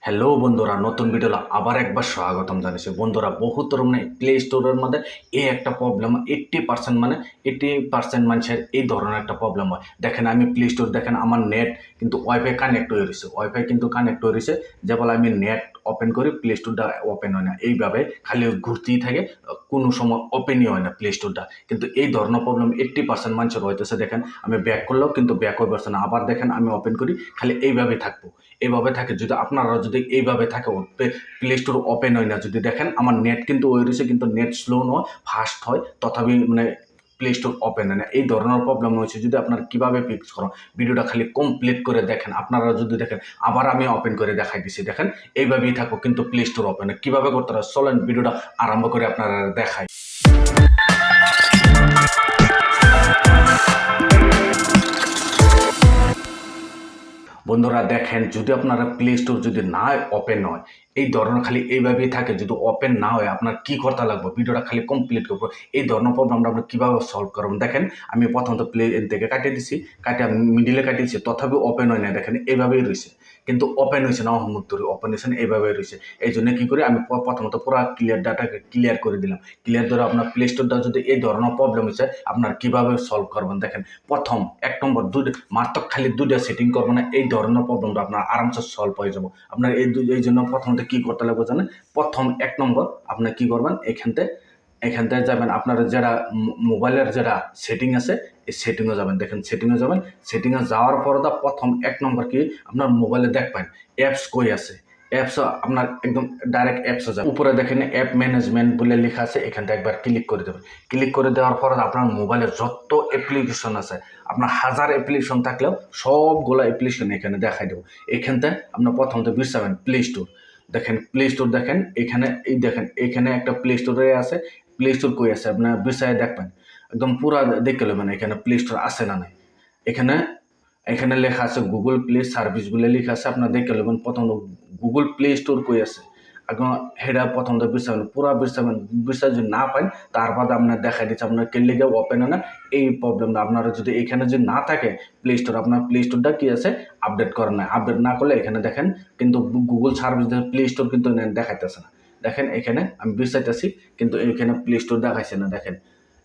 Hello বন্ধুরা, নতুন video আবার একবার স্বাগতম জানাচ্ছি। বন্ধুরা, বহুত ধরনের প্লে স্টোরের মধ্যে এই একটা প্রবলেম 80% মানে 80% মানুষের এই ধরনের একটা প্রবলেম হয়। দেখেন আমি প্লে স্টোর দেখেন আমার নেট কিন্তু ওয়াইফাই কানেক্ট হয়ে রয়েছে, ওয়াইফাই কিন্তু কানেক্ট হয়ে রয়েছে। যে বলে আমি নেট ওপেন করি প্লে স্টোরটা ওপেন হয় না, এইভাবে খালি ঘুরতেই থাকে, কোনো সময় ওপেনই হয় না প্লে স্টোরটা। কিন্তু এই ধরনের প্রবলেম 80% মানুষের হইতেছে। দেখেন আমি ব্যাক করলেও কিন্তু ব্যাক হয়ে পারছে না, আবার দেখেন আমি ওপেন করি খালি এইভাবেই থাকবো, এইভাবে থাকে। যদি আপনারা যদি এইভাবে থাকে প্লে স্টোর ওপেন হয় না, যদি দেখেন আমার নেট কিন্তু ওই রয়েছে কিন্তু নেট স্লো নয়, ফাস্ট হয়, তথাপি মানে প্লে স্টোর ওপেন হয় না। এই ধরনের প্রবলেম হয়েছে। যদি আপনারা কীভাবে ফিক্স করো, ভিডিওটা খালি কমপ্লিট করে দেখেন। আপনারা যদি দেখেন আবার আমি ওপেন করে দেখাই দিচ্ছি, দেখেন এইভাবেই থাকো কিন্তু প্লে স্টোর ওপেন হয়। কীভাবে করতে হবে চলেন ভিডিওটা আরম্ভ করে আপনারা দেখাই। বন্ধুরা দেখেন, যদি আপনারা প্লে স্টোর যদি না ওপেন হয়, এই ধরনের খালি এইভাবেই থাকে, যদি ওপেন না হয় আপনার কি করতে লাগবে, ভিডিওটা খালি কমপ্লিট করবো। এই ধরনের প্রবলেমটা আপনি কীভাবে সলভ করবেন দেখেন। আমি প্রথমত প্লে থেকে কাটিয়ে দিছি, কাটিয়ে মিডিলে কাটিয়েছি, তথাপি ওপেন হয় না। দেখেন এইভাবেই রয়েছে, কিন্তু ওপেন হয়েছে না, অহমদ ধরে ওপেন হয়েছে না, এইভাবেই রয়েছে। এই জন্য কী করি আমি প্রথমত পুরো ক্লিয়ার ডাটাকে ক্লিয়ার করে দিলাম। ক্লিয়ার ধরে আপনার প্লে স্টোরটা যদি এই ধরনের প্রবলেম হয়েছে আপনার কীভাবে সলভ করবেন দেখেন। প্রথম 1 নম্বর মাত্র খালি দুইটা সেটিং করবো না, এই ধরনের প্রবলেমটা আপনার আরামসে সলভ হয়ে যাবো। আপনার এই জন্য প্রথমত কী করতে লাগবে জানেন। প্রথম 1 নম্বর আপনার কী করবেন, এখানতে যাবেন, আপনার যারা মোবাইলের যারা সেটিং আছে এই সেটিংয়ে যাবেন। দেখেন সেটিংয়ে যাবেন, সেটিংয়ে যাওয়ার পর প্রথম 1 নম্বর কি আপনার মোবাইলে দেখবেন অ্যাপস কই আছে। অ্যাপস আপনার একদম ডাইরেক্ট অ্যাপসে যাবে, উপরে দেখেন অ্যাপ ম্যানেজমেন্ট বলে লেখা আছে, এখানটা একবার ক্লিক করে দেবেন। ক্লিক করে দেওয়ার পর আপনার মোবাইলে যত অ্যাপ্লিকেশন আছে, আপনার 1000 অ্যাপ্লিকেশন থাকলেও সবগুলো অ্যাপ্লিকেশন এখানে দেখাই দেবো। এখানতে আপনার প্রথমত বিরসাবেন প্লে স্টোর। দেখেন প্লে স্টোর দেখেন, এখানে এই দেখেন এখানে একটা প্লে স্টোরে আছে। প্লে স্টোর কই আছে আপনার বিরসায় দেখবেন, একদম পুরা দেখে নেবেন এখানে প্লে স্টোর আছে না নাই। এখানে এখানে লেখা আছে গুগল প্লে সার্ভিস বলে লেখা আছে, আপনার দেখে নেবেন। প্রথম গুগল প্লে স্টোর কই আছে এখন হেডা প্রথমত বিরসাবেন, পুরা বিরসাবেন। বিরসা যদি না পান তারপর আপনার দেখা দিচ্ছে আপনার কেলিগে ওপেন হয় না। এই প্রবলেমটা আপনারা যদি এখানে যদি না থাকে প্লে স্টোর, আপনার প্লে স্টোরটা কী আছে আপডেট করেন না। আপডেট না করলে এখানে দেখেন কিন্তু গুগল সার্ভিস প্লে স্টোর কিন্তু দেখাইতেছে না। দেখেন এখানে আমি বিরসাইতেছি কিন্তু এখানে প্লে স্টোর দেখাইছে না। দেখেন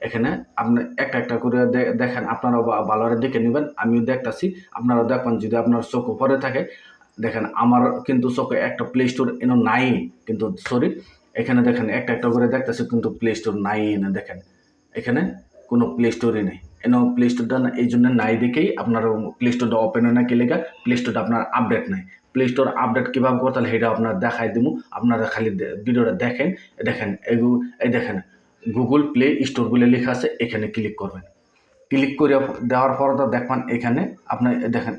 এখানে আপনি একটা একটা করে দেখেন, আপনারা ভালো করে দেখে নেবেন, আমিও দেখতেছি, আপনারাও দেখবেন। যদি আপনার চোখ উপরে থাকে দেখেন, আমার কিন্তু চোখে একটা প্লে স্টোর এনে নাই, কিন্তু সরি এখানে দেখেন একটা একটা করে দেখতেছি কিন্তু প্লে স্টোর নাই এনে। দেখেন এখানে কোনো প্লে স্টোরই নেই, এনে প্লে স্টোরটা এই জন্য নাই দেখেই আপনার প্লে স্টোরটা ওপেন হয় না। কি লেখা প্লে স্টোরটা আপনার আপডেট নাই। প্লে স্টোর আপডেট কীভাবে করতে হবে সেটা আপনার দেখাই দিব। আপনারা খালি ভিডিওটা দেখেন। দেখেন এই দেখেন গুগল প্লে স্টোর বলে লেখা আছে, এখানে ক্লিক করবেন। ক্লিক করে দেওয়ার পর তো দেখবেন এখানে আপনি দেখেন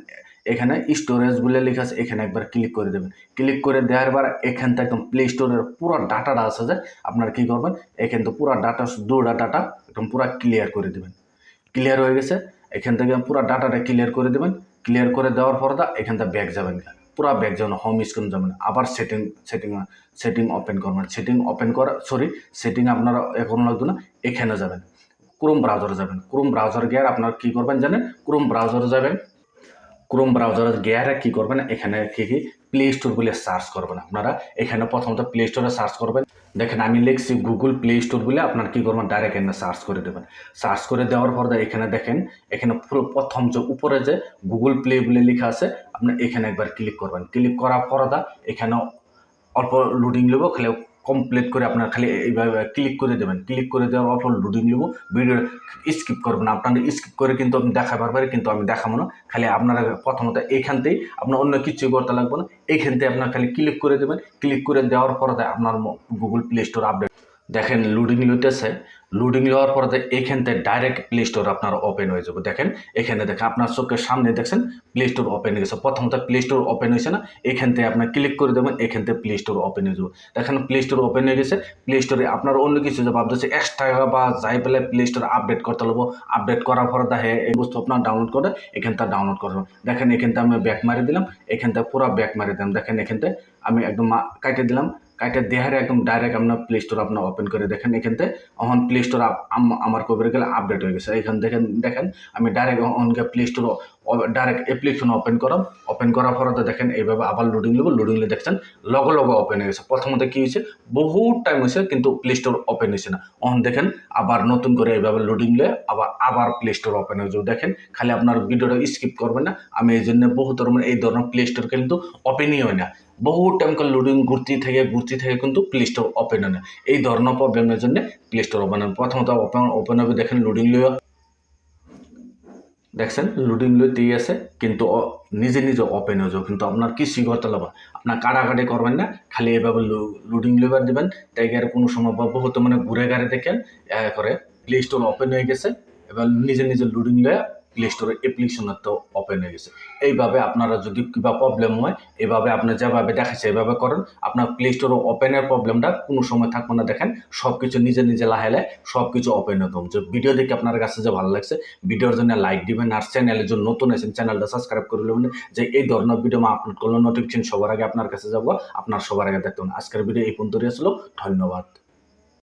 এখানে স্টোরেজ বলে লেখা আছে, এখানে একবার ক্লিক করে দেবেন। ক্লিক করে দেওয়ার পর এখান থেকে একদম প্লে স্টোরের পুরো ডাটাটা আছে যে আপনার কী করবেন, এখান থেকে পুরো ডাটা দুটা ডাটা একদম পুরো ক্লিয়ার করে দেবেন। ক্লিয়ার হয়ে গেছে, এখান থেকে পুরো ডাটাটা ক্লিয়ার করে দেবেন। ক্লিয়ার করে দেওয়ার পর এখান থেকে ব্যাক যাবেন, পুরো ব্যাক যাবেন, হোম স্ক্রিন যাবেন। আবার সেটিং ওপেন করবেন। সেটিং আপনারা এখন লাগবে না, এখানে যাবেন, ক্রোম ব্রাউজারে যাবেন। ক্রোম ব্রাউজারে গিয়ে আপনার কী করবেন জানেন, ক্রোম ব্রাউজারে যাবেন। ক্রোম ব্রাউজারে গিয়ে কী করবেন, এখানে কি প্লে স্টোর বলে সার্চ করবেন। আপনারা এখানে প্রথমত প্লে স্টোরে সার্চ করবেন। দেখেন আমি লিখছি গুগল প্লে স্টোর বলে, আপনার কী করবেন ডাইরেক্ট এখানে সার্চ করে দেবেন। সার্চ করে দেওয়ার পর এখানে দেখেন এখানে পুরো প্রথম যে উপরে যে গুগল প্লে বলে লেখা আছে, আপনি এখানে একবার ক্লিক করবেন। ক্লিক করার পর এখানে অল্প লোডিং নেব, খালি কমপ্লিট করে আপনার খালি এইভাবে ক্লিক করে দেবেন। ক্লিক করে দেওয়ার অল্প লোডিং নেব, ভিডিও স্কিপ করবেন। আপনাদের স্কিপ করে কিন্তু আমি দেখাবার পারি, কিন্তু আমি দেখাবো না। খালি আপনারা প্রথমত এইখানতেই আপনার অন্য কিছুই করতে লাগবে না, এইখানতে আপনার খালি ক্লিক করে দেবেন। ক্লিক করে দেওয়ার পরে আপনার গুগল প্লে স্টোর আপডেট দেখেন লোডিং লইতেছে। লোডিং নেওয়ার পরে এখান থেকে ডাইরেক্ট প্লে স্টোর আপনার ওপেন হয়ে যাবে। দেখেন এখানে দেখেন আপনার চোখের সামনে দেখছেন প্লে স্টোর ওপেন হয়ে গেছে। প্রথমত প্লে স্টোর ওপেন হয়েছে না, এখান থেকে আপনার ক্লিক করে দেবেন, এখান থেকে প্লে স্টোর ওপেন হয়ে যাবে। দেখেন প্লে স্টোর ওপেন হয়ে গেছে। প্লে স্টোরে আপনার অন্য কিছু যে ভাবতেছে এক্সট্রা বা যাই পেলে প্লে স্টোর আপডেট করতে লাগবো। আপডেট করার পরে দেখে এই বস্তু আপনার ডাউনলোড করে এখান থেকে ডাউনলোড করবেন। দেখেন এখান থেকে আমি ব্যাক মারি দিলাম, এখান থেকে পুরো ব্যাক মারি দিলাম। দেখেন এখান থেকে আমি একদম কাটিয়ে দিলাম। কাইটা দেহারে একদম ডাইরেক্ট আপনার প্লে স্টোর আপনার ওপেন করে দেখেন এখান থেকে এখন প্লে স্টোর আমার কবে গেলে আপডেট হয়ে গেছে এখান দেখেন আমি ডাইরেক্ট অনকে play store direct application open করার পরে তো দেখেন এইভাবে আবার লোডিং নিলে দেখছেন লগে ওপেন হয়ে গেছে। প্রথমত কি হয়েছে বহুত টাইম হয়েছে কিন্তু প্লে স্টোর ওপেন হয়েছে না, এখন দেখেন আবার নতুন করে এইভাবে লোডিং নিলে আবার প্লে স্টোর ওপেন হয়ে যাবে। দেখেন খালি আপনার ভিডিওটা স্কিপ করবেন না, আমি এই জন্য বহুত এই ধরনের প্লে স্টোর কিন্তু ওপেনই হয় না, বহুত টাইম করে লোডিং ঘুরতে থেকে কিন্তু প্লে স্টোর ওপেন হয় না। এই ধরনের প্রবলেমের জন্য প্লে স্টোর ওপেন হয়। প্রথমত ওপেন হবে দেখেন লোডিং লইয়া দেখছেন লোডিং লইতেই আছে কিন্তু নিজে ওপেন হয়ে যাবে, কিন্তু আপনার কিছুই করতে লাগবে, আপনার কাটাকাটি করবেন না, খালি এভাবে লোডিং লেবার দেবেন। তাই আর কোনো সময় বা বহুত ঘুরে গাড়ি দেখেন করে প্লে স্টোর ওপেন হয়ে গেছে, এবার নিজে লোডিং লয়ে প্লে স্টোরের অ্যাপ্লিকেশনের তো ওপেন হয়ে গেছে। এইভাবে আপনারা যদি কিবা প্রবলেম হয় এইভাবে আপনি যেভাবে দেখাচ্ছে এইভাবে করেন, আপনার প্লে স্টোর ওপেনের প্রবলেমটা কোনো সময় থাকবে না। দেখেন সব কিছু নিজে লাহে সব কিছু ওপেন হতো। যে ভিডিও দেখে আপনার কাছে যে ভালো লাগছে ভিডিওর জন্য লাইক দিবেন, আর চ্যানেলের জন্য নতুন আছেন চ্যানেলটা সাবস্ক্রাইব করে নেবেন, যে এই ধরনের ভিডিও আপলোড করলে নোটিফিকেশন সবার আগে আপনার কাছে যাবো, আপনার সবার আগে দেখতে। আজকের ভিডিও এই পর্যন্তই আসলো, ধন্যবাদ।